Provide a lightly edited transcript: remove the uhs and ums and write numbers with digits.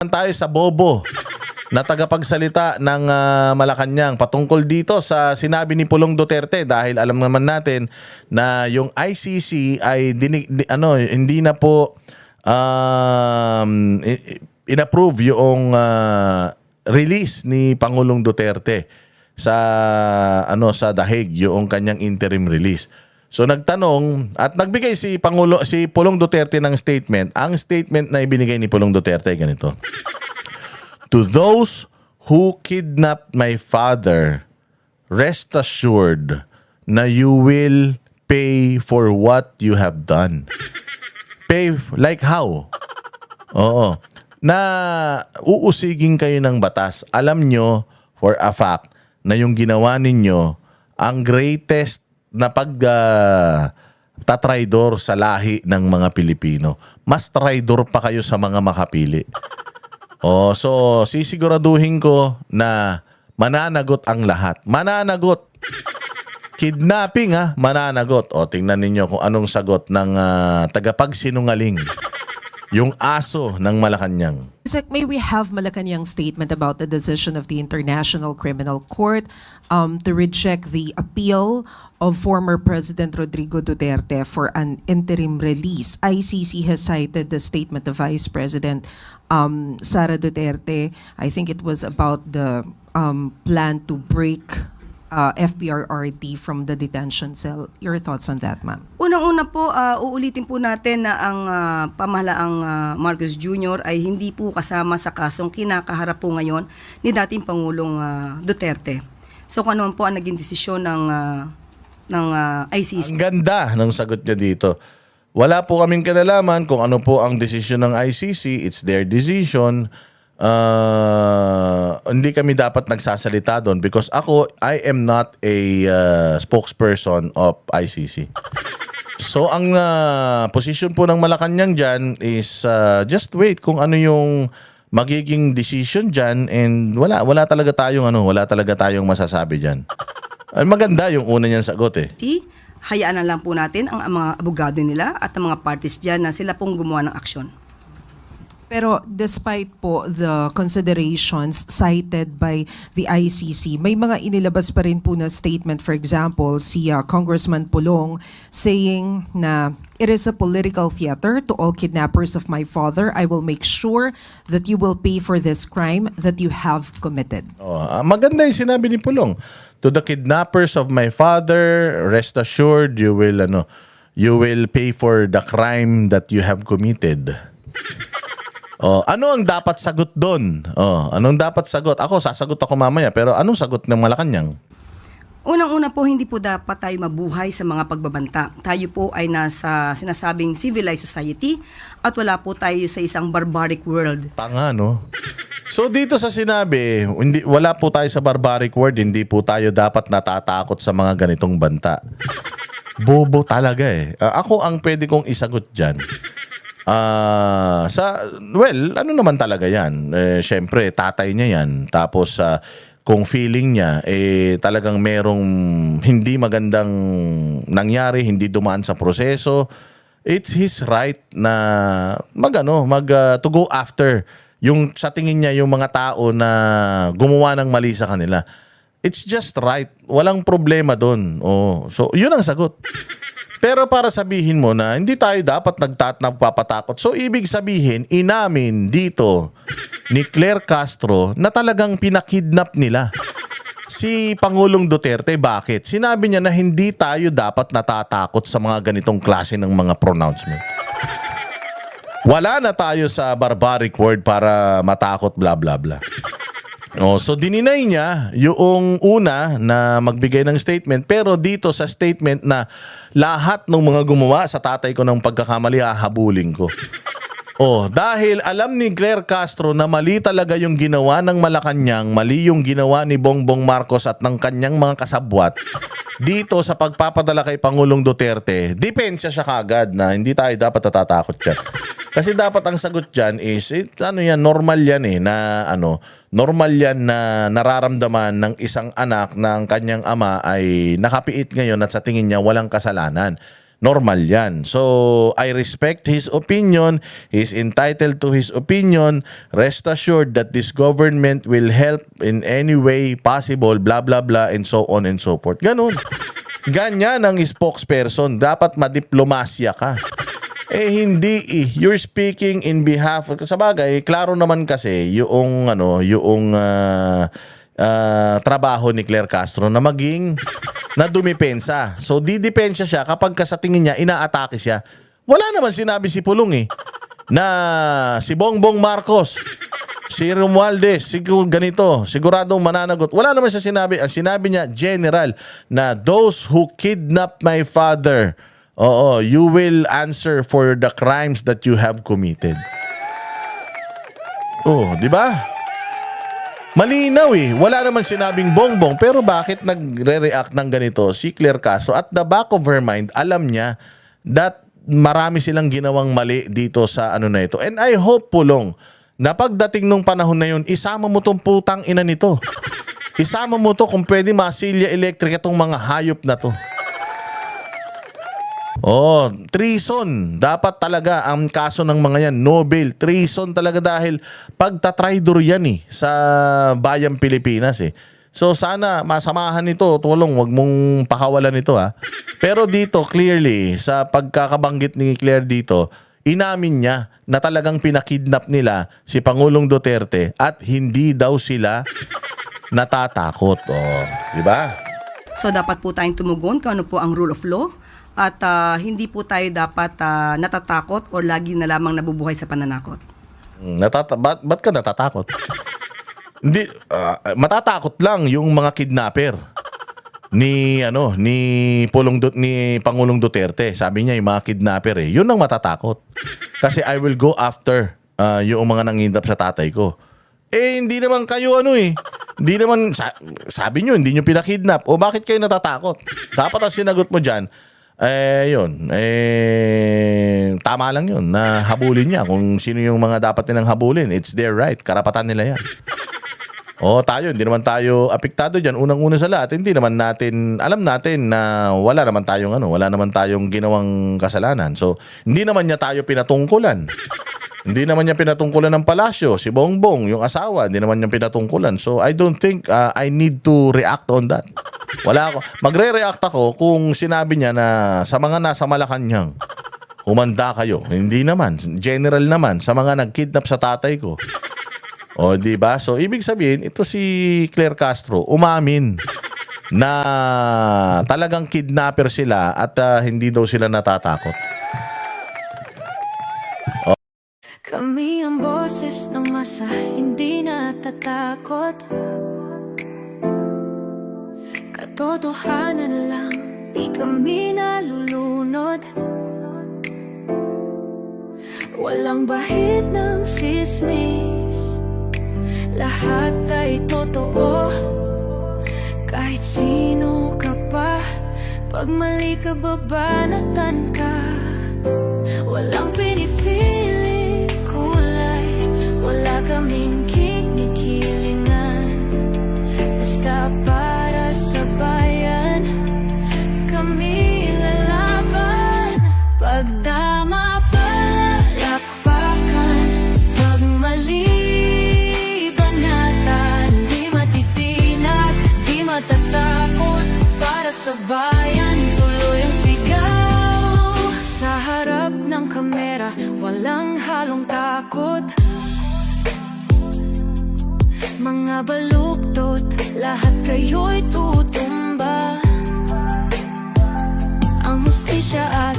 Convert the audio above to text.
tayo sa bobo na tagapagsalita ng Malacanang patungkol dito sa sinabi ni Pulong Duterte, dahil alam naman natin na yung ICC ay hindi na po inapprove yung release ni Pangulong Duterte sa sa The Hague, yung kanyang interim release. So nagtanong at nagbigay si Pulong Duterte ng statement. Ang statement na ibinigay ni Pulong Duterte ganito: "To those who kidnapped my father, rest assured na you will pay for what you have done." Pay like how? Oo. Na uusigin kayo ng batas. Alam nyo for a fact na yung ginawa ninyo ang greatest na tatraidor sa lahi ng mga Pilipino. Mas traidor pa kayo sa mga makapili. So sisiguraduhin ko na mananagot ang lahat. Mananagot. Kidnapping mananagot. Tingnan ninyo kung anong sagot ng tagapagsinungaling. Yung aso ng Malacanang. May we have Malacanang statement about the decision of the International Criminal Court to reject the appeal of former President Rodrigo Duterte for an interim release. ICC has cited the statement of Vice President Sara Duterte. I think it was about the plan to break FPRRD from the detention cell. Your thoughts on that, ma'am? Unang-una po, uulitin po natin na ang pamahalaang Marcos Jr. ay hindi po kasama sa kasong kinakaharap po ngayon ni dating Pangulong Duterte. So kung ano po ang naging desisyon ng ICC. Ang ganda ng sagot niya dito. Wala po kaming kinalaman kung ano po ang desisyon ng ICC. It's their decision. Hindi kami dapat nagsasalita doon because I am not a spokesperson of ICC. So ang position po ng Malacanang dyan is just wait kung ano yung magiging decision dyan, and wala talaga tayong masasabi dyan. Maganda yung una niyang sagot Hayaan na lang po natin ang mga abogado nila at ang mga parties dyan na sila pong gumawa ng aksyon. Pero despite po the considerations cited by the ICC, may mga inilabas pa rin po na statement. For example, si Congressman Pulong saying na it is a political theater to all kidnappers of my father. I will make sure that you will pay for this crime that you have committed. Maganda yung sinabi ni Pulong. To the kidnappers of my father, rest assured you will pay for the crime that you have committed. Ano ang dapat sagot doon? Anong dapat sagot? Sasagot ako mamaya, pero anong sagot ng Malacanang? Unang-una po, hindi po dapat tayo mabuhay sa mga pagbabanta. Tayo po ay nasa sinasabing civilized society at wala po tayo sa isang barbaric world. Tanga, no? So dito sa sinabi, wala po tayo sa barbaric world, hindi po tayo dapat natatakot sa mga ganitong banta. Bobo talaga Ako ang pwede kong isagot dyan. Ano naman talaga yan? Syempre, tatay niya yan. Tapos, kung feeling niya, talagang merong hindi magandang nangyari, hindi dumaan sa proseso, it's his right na to go after yung sa tingin niya yung mga tao na gumawa ng mali sa kanila. It's just right. Walang problema doon. So, yun ang sagot. Pero para sabihin mo na hindi tayo dapat nagpapatakot. So ibig sabihin, inamin dito ni Claire Castro na talagang pinakidnap nila si Pangulong Duterte. Bakit? Sinabi niya na hindi tayo dapat natatakot sa mga ganitong klase ng mga pronouncement. Wala na tayo sa barbaric word para matakot bla bla bla. So dininay niya yung una na magbigay ng statement, pero dito sa statement na lahat ng mga gumawa sa tatay ko ng pagkakamali hahabulin ko. Dahil alam ni Claire Castro na mali talaga yung ginawa ng Malacanang, mali yung ginawa ni Bongbong Marcos at ng kanyang mga kasabwat dito sa pagpapadala kay Pangulong Duterte, depensa siya kagad na hindi tayo dapat natatakot dyan. Kasi dapat ang sagot dyan is, normal yan normal yan na nararamdaman ng isang anak na ang kanyang ama ay nakapiit ngayon at sa tingin niya walang kasalanan. Normal yan. So, I respect his opinion. He's entitled to his opinion. Rest assured that this government will help in any way possible, blah, blah, blah, and so on and so forth. Ganun. Ganyan ang spokesperson. Dapat madiplomasya ka. Eh hindi you're speaking in behalf of, sa bagay, klaro naman kasi yung trabaho ni Claire Castro na maging na dumipensa. So didipensya siya kapag sa tingin niya inaatake siya. Wala naman sinabi si Pulong na si Bongbong Marcos, si Romualdez, ganito, siguradong mananagot. Wala naman siya sinabi. Ang sinabi niya, general, na those who kidnap my father, you will answer for the crimes that you have committed. Oh, di ba? Malinaw Wala naman sinabing Bongbong, pero bakit nagre-react ng ganito si Claire Castro? At the back of her mind, alam niya that marami silang ginawang mali dito sa na ito. And I hope, Pulong, na pagdating nung panahon na yun, isama mo tong putang ina nito. Isama mo to kung pwede masilya electric itong mga hayop na to. Treason. Dapat talaga ang kaso ng mga yan, no bail. Treason talaga dahil pagtatraidor yan sa bayang Pilipinas So sana masamahan ito, Tulong, wag mong pakawalan ito Pero dito clearly sa pagkakabanggit ni Claire dito, inamin niya na talagang pinakidnap nila si Pangulong Duterte at hindi daw sila natatakot. Di ba? So dapat po tayong tumugon kung ano po ang rule of law at hindi po tayo dapat natatakot o lagi na lamang nabubuhay sa pananakot. Ba't ka natatakot? Hindi, matatakot lang yung mga kidnapper ni Pangulong Duterte. Sabi niya yung mga kidnapper yun ang matatakot. Kasi I will go after yung mga nangindap sa tatay ko. Hindi naman kayo Hindi naman sabi niyo hindi niyo pinakidnap. O bakit kayo natatakot? Dapat ang sinagot mo diyan tama lang yun na habulin niya kung sino yung mga dapat nilang habulin. It's their right. Karapatan nila yan. Tayo, hindi naman tayo apektado dyan. Unang-una sa lahat, hindi naman natin, alam natin na wala naman tayong ginawang kasalanan. So, hindi naman niya tayo pinatungkulan. Hindi naman niya pinatungkulan ng palasyo. Si Bongbong, yung asawa, hindi naman niya pinatungkulan. So, I don't think I need to react on that. Wala ako. Magre-react ako kung sinabi niya na sa mga nasa Malacanang, humanda kayo. Hindi naman. General naman sa mga nagkidnap sa tatay ko. Di ba? So, ibig sabihin, ito si Claire Castro, umamin na talagang kidnapper sila at hindi daw sila natatakot. Kami ang boses ng masa, hindi natatakot. Katotohanan lang, di kami nalulunod. Walang bahid ng sismis, lahat ay totoo. Kahit sino ka pa, pag mali ka babanatan ka. Walang pinipili kulay, wala kaming kinikilingan. Basta para sa bayan, kami lalaban. Pagdama palakpakan, pag mali banatan. Di matitinag, di matatakot. Para sa bayan, tuloy ang sigaw. Sa harap ng kamera, walang halong takot. Mga baluktot, lahat kayo'y tutumba. Ang hustisya at